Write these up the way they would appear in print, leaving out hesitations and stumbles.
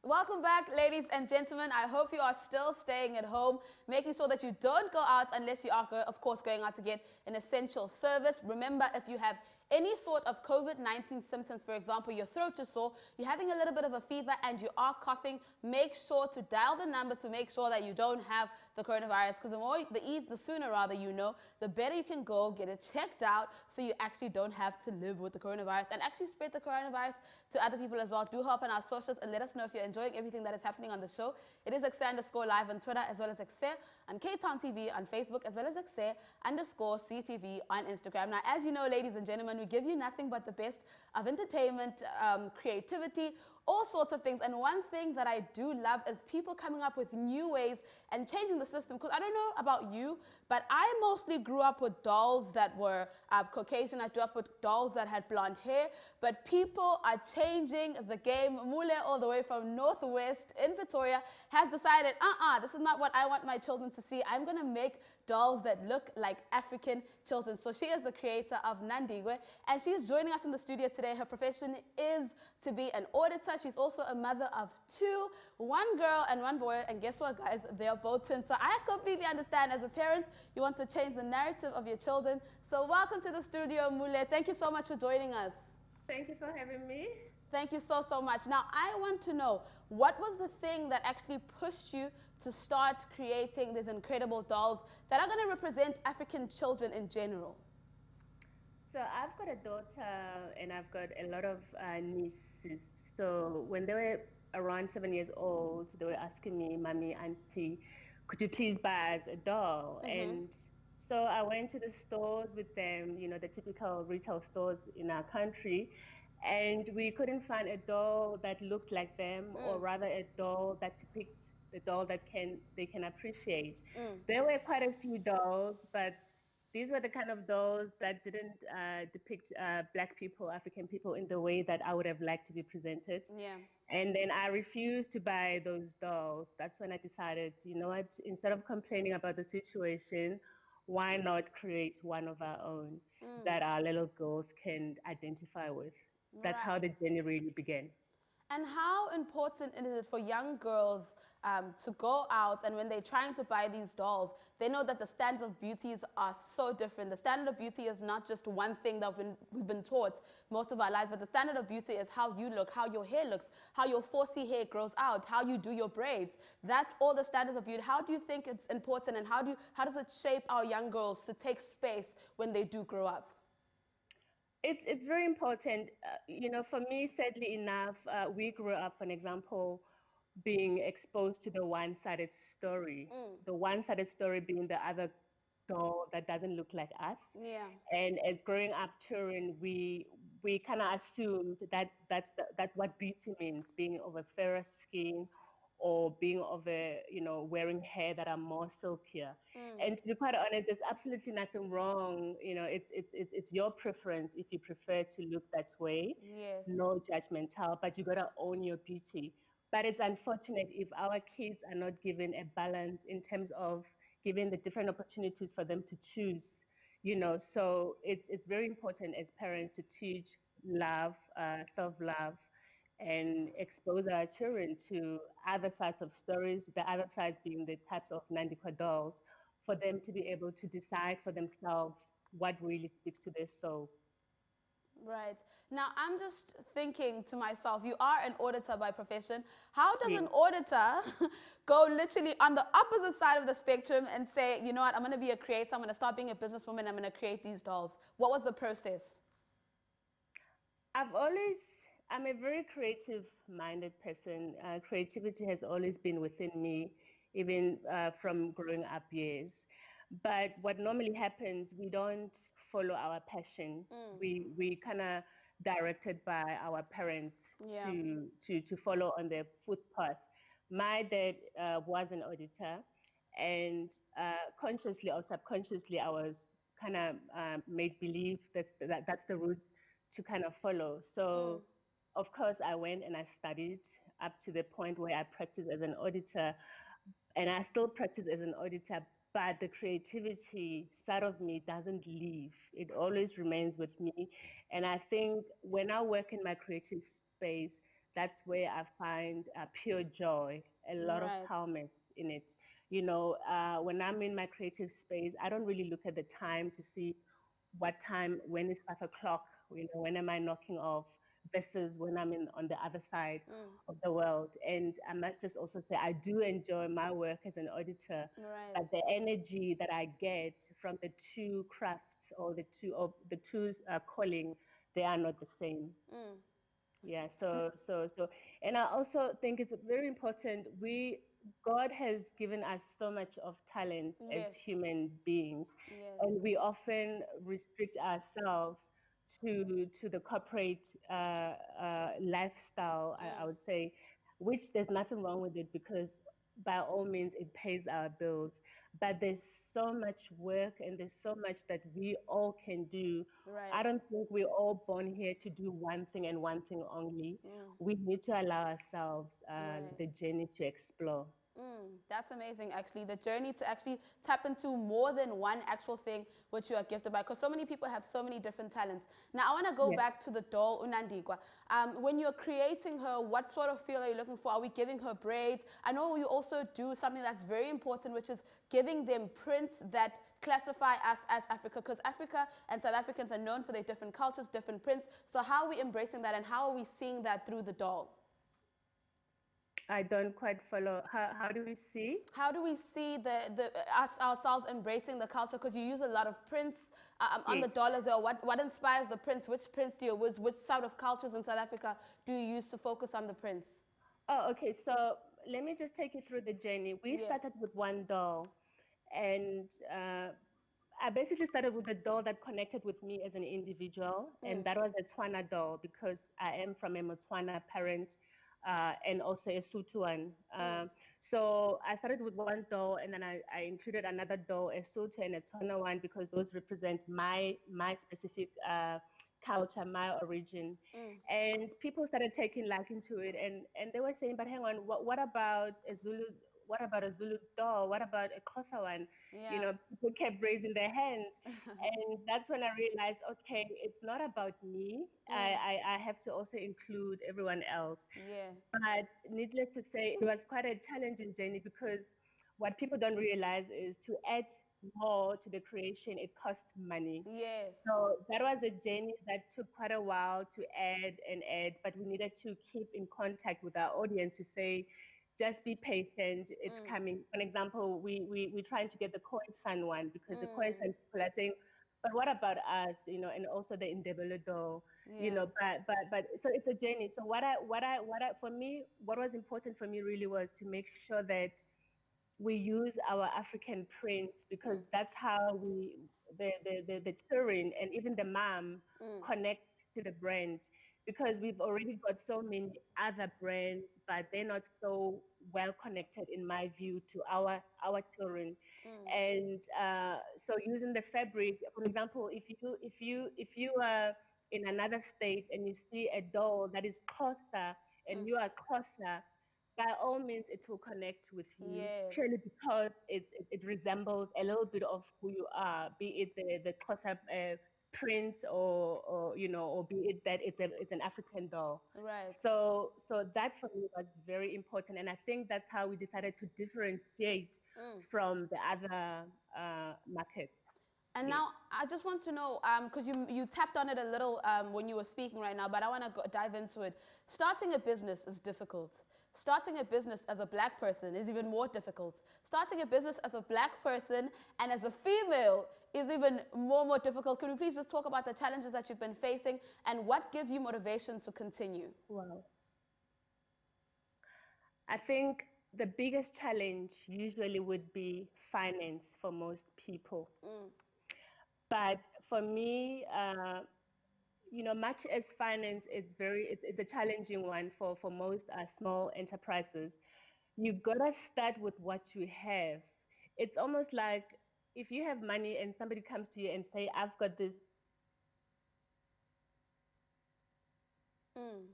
Welcome back, ladies and gentlemen. I hope you are still staying at home, making sure that you don't go out unless you are, of course, going out to get an essential service. Remember, if you have any sort of COVID-19 symptoms, for example, your throat is sore, you're having a little bit of a fever and you are coughing, make sure to dial the number to make sure that you don't have the coronavirus, because the sooner rather you know, the better you can go get it checked out so you actually don't have to live with the coronavirus and actually spread the coronavirus to other people as well. Do hop on our socials and let us know if you're enjoying everything that is happening on the show. It is EKSE_live on Twitter, as well as EKSE on K-Town TV on Facebook, as well as EKSE_CTV on Instagram. Now, as you know, ladies and gentlemen, we give you nothing but the best of entertainment, creativity, all sorts of things. And one thing that I do love is people coming up with new ways and changing the system. Because I don't know about you, but I mostly grew up with dolls that were Caucasian. I grew up with dolls that had blonde hair. But people are changing the game. Mmule, all the way from Northwest in Pretoria, has decided, this is not what I want my children to see. I'm going to make dolls that look like African children. So she is the creator of Nandikwa, and she is joining us in the studio today. Her profession is to be an auditor. She's also a mother of two, one girl and one boy. And guess what, guys? They are both twins. So I completely understand, as a parent, you want to change the narrative of your children. So welcome to the studio, Mmule. Thank you so much for joining us. Thank you for having me. Thank you so, so much. Now, I want to know, what was the thing that actually pushed you to start creating these incredible dolls that are going to represent African children in general? So I've got a daughter and I've got a lot of nieces. So when they were around 7 years old, they were asking me, Mommy, Auntie, could you please buy us a doll? And so I went to the stores with them, you know, the typical retail stores in our country, and we couldn't find a doll that looked like them, or rather a doll that depicts the doll that they can appreciate. There were quite a few dolls, but these were the kind of dolls that didn't depict Black people, African people, in the way that I would have liked to be presented. Yeah. And then I refused to buy those dolls. That's when I decided, you know what, instead of complaining about the situation, why not create one of our own that our little girls can identify with? That's how the journey really began. And how important is it for young girls to go out, and when they're trying to buy these dolls, they know that the standards of beauty are so different. The standard of beauty is not just one thing that we've been taught most of our lives, but the standard of beauty is how you look, how your hair looks, how your 4C hair grows out, how you do your braids. That's all the standards of beauty. How do you think it's important, and how does it shape our young girls to take space when they do grow up? It's very important. You know, for me, sadly enough, we grew up, for an example, being exposed to the one-sided story. The one-sided story being the other doll that doesn't look like us. Yeah. And as growing up children, we kind of assumed that that's what beauty means, being of a fairer skin, or being of a, you know, wearing hair that are more silkier. And to be quite honest, there's absolutely nothing wrong. You know, it's your preference if you prefer to look that way. Yes. No judgmental, but you gotta own your beauty. But it's unfortunate if our kids are not given a balance in terms of giving the different opportunities for them to choose. You know, so it's very important as parents to teach love, self-love, and expose our children to other sides of stories, the other sides being the types of Nandikwa dolls, for them to be able to decide for themselves what really speaks to their soul. Right. Now, I'm just thinking to myself, you are an auditor by profession. How does an auditor go literally on the opposite side of the spectrum and say, you know what, I'm going to be a creator, I'm going to start being a businesswoman, I'm going to create these dolls? What was the process? I'm a very creative-minded person. Creativity has always been within me, even from growing up years. But what normally happens, we don't follow our passion. We kind of directed by our parents to follow on their footpath. My dad was an auditor, and consciously or subconsciously, I was kind of made believe that's the route to kind of follow. So. Of course, I went and I studied up to the point where I practiced as an auditor, and I still practice as an auditor, but the creativity side of me doesn't leave. It always remains with me. And I think when I work in my creative space, that's where I find pure joy, a lot of Right. calmness in it. When I'm in my creative space, I don't really look at the time to see what time, when is 5 o'clock, when am I knocking off, versus when I'm on the other side of the world. And I must just also say, I do enjoy my work as an auditor, Right. but the energy that I get from the two crafts, or the two calling, they are not the same. Mm. Yeah, so, and I also think it's very important. God has given us so much of talent as Yes. human beings, Yes. and we often restrict ourselves to the corporate lifestyle, I Mm. would say, which there's nothing wrong with it, because by all means it pays our bills. But there's so much work and there's so much that we all can do. Right. I don't think we're all born here to do one thing and one thing only. Mm. We need to allow ourselves Right. the journey to explore. That's amazing, actually. The journey to actually tap into more than one actual thing which you are gifted by, because so many people have so many different talents. Now, I want to go Yes. back to the doll, Nandikwa. When you're creating her, what sort of feel are you looking for? Are we giving her braids? I know you also do something that's very important, which is giving them prints that classify us as Africa, because Africa and South Africans are known for their different cultures, different prints. So how are we embracing that, and how are we seeing that through the doll? I don't quite follow. How do we see? How do we see the us ourselves embracing the culture? Because you use a lot of prints on Yes. the doll as well. What inspires the prints? Which prints do you use? Which sort of cultures in South Africa do you use to focus on the prints? Oh, okay. So let me just take you through the journey. We Yes. started with one doll, and I basically started with a doll that connected with me as an individual, and that was a Tswana doll, because I am from a Motswana parent, and also a Sotho one. So I started with one doll, and then I included another doll, a Sotho and a Tswana one, because those represent my specific culture, my origin. And people started taking liking to it, and they were saying, but hang on, what about a Zulu? What about a Zulu doll? What about a Xhosa one? Yeah. People kept raising their hands. And that's when I realized, okay, it's not about me. I have to also include everyone else. Yeah. But needless to say, it was quite a challenging journey, because what people don't realize is to add more to the creation, it costs money. Yes. So that was a journey that took quite a while to add and add, but we needed to keep in contact with our audience to say, just be patient, it's coming. For example, we're trying to get the Khoisan one, because the Khoisan people are saying, but what about us, and also the Indebeledo, Yeah. but so it's a journey. So for me, what was important for me really was to make sure that we use our African prints, because that's how the children and even the mom connect to the brand, because we've already got so many other brands, but they're not so well connected, in my view, to our children. And so using the fabric, for example, if you are in another state and you see a doll that is Xhosa and you are Xhosa, by all means, it will connect with you, Yes. purely because it resembles a little bit of who you are, be it the Xhosa prince, or be it that it's an African doll. Right. So that for me was very important, and I think that's how we decided to differentiate from the other markets. And Yes. now I just want to know, because you tapped on it a little when you were speaking right now, but I want to dive into it. Starting a business is difficult. Starting a business as a black person is even more difficult. Starting a business as a black person and as a female is even more difficult. Can we please just talk about the challenges that you've been facing and what gives you motivation to continue? Wow. I think the biggest challenge usually would be finance for most people. But for me, much as finance is it's a challenging one for most small enterprises. You gotta start with what you have. It's almost like if you have money and somebody comes to you and say, "I've got this Mm.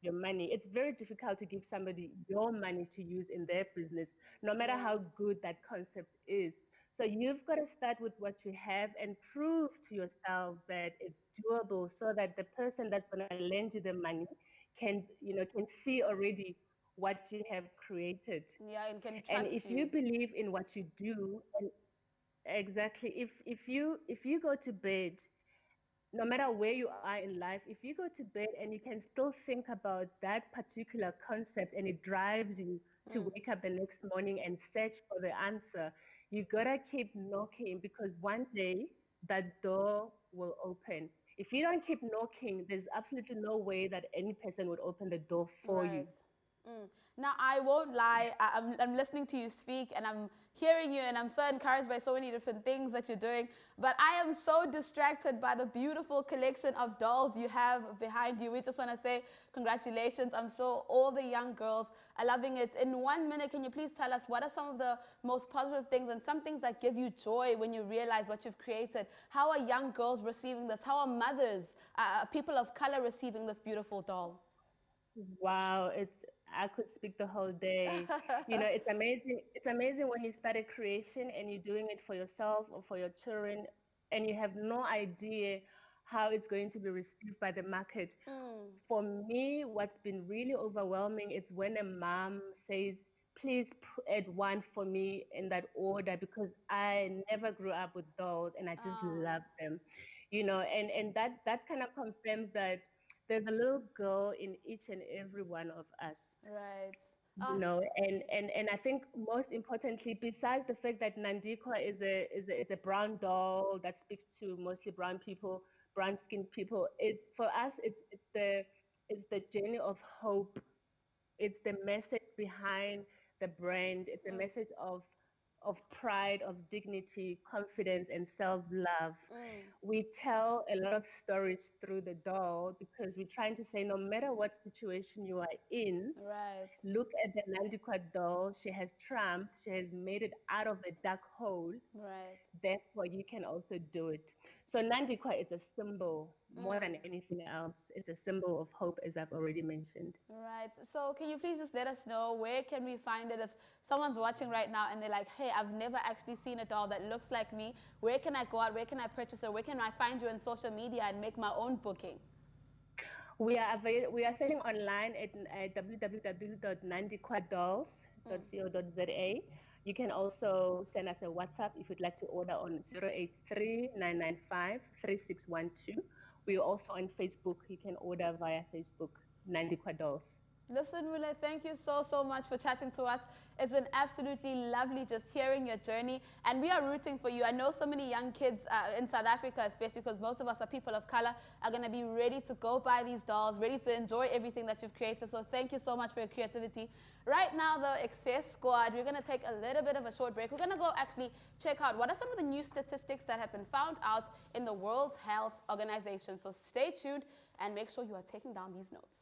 your money," it's very difficult to give somebody your money to use in their business, no matter Yeah. how good that concept is. So you've got to start with what you have and prove to yourself that it's doable, so that the person that's going to lend you the money can, can see already what you have created. Yeah, and can And trust if you. you believe in what you do, and exactly, if you go to bed, no matter where you are in life, if you go to bed and you can still think about that particular concept and it drives you to wake up the next morning and search for the answer, you gotta keep knocking, because one day that door will open. If you don't keep knocking, there's absolutely no way that any person would open the door for you. Right. Mm. Now, I won't lie, I'm listening to you speak and I'm hearing you and I'm so encouraged by so many different things that you're doing. But I am so distracted by the beautiful collection of dolls you have behind you. We just want to say congratulations. I'm sure all the young girls are loving it. In 1 minute, can you please tell us what are some of the most positive things and some things that give you joy when you realize what you've created? How are young girls receiving this? How are mothers, people of color receiving this beautiful doll? Wow, I could speak the whole day. It's amazing. It's amazing when you start a creation and you're doing it for yourself or for your children, and you have no idea how it's going to be received by the market. For me, what's been really overwhelming is when a mom says, please add one for me in that order, because I never grew up with dolls and I just Oh, love them. And that kind of confirms that there's a little girl in each and every one of us. right. you Oh, know and I think most importantly, besides the fact that Nandikwa is a brown doll that speaks to mostly brown people, brown skinned people, it's for us, it's the journey of hope. It's the message behind the brand. It's a message of pride, of dignity, confidence, and self-love. We tell a lot of stories through the doll because we're trying to say no matter what situation you are in, right. look at the Nandikwa doll. She has triumphed. She has made it out of a dark hole. Right. Therefore, you can also do it. So Nandikwa is a symbol more than anything else. It's a symbol of hope, as I've already mentioned. Right. So can you please just let us know where can we find it if someone's watching right now and they're like, hey, I've never actually seen a doll that looks like me. Where can I go out? Where can I purchase it? Where can I find you on social media and make my own booking? We are selling online at www.nandikwadolls.co.za. You can also send us a WhatsApp if you'd like to order on 083-995-3612. We're also on Facebook. You can order via Facebook, Nandikwa Dolls. Listen, Mmule, thank you so, so much for chatting to us. It's been absolutely lovely just hearing your journey. And we are rooting for you. I know so many young kids in South Africa, especially because most of us are people of color, are going to be ready to go buy these dolls, ready to enjoy everything that you've created. So thank you so much for your creativity. Right now, the EKSE squad, we're going to take a little bit of a short break. We're going to go actually check out what are some of the new statistics that have been found out in the World Health Organization. So stay tuned and make sure you are taking down these notes.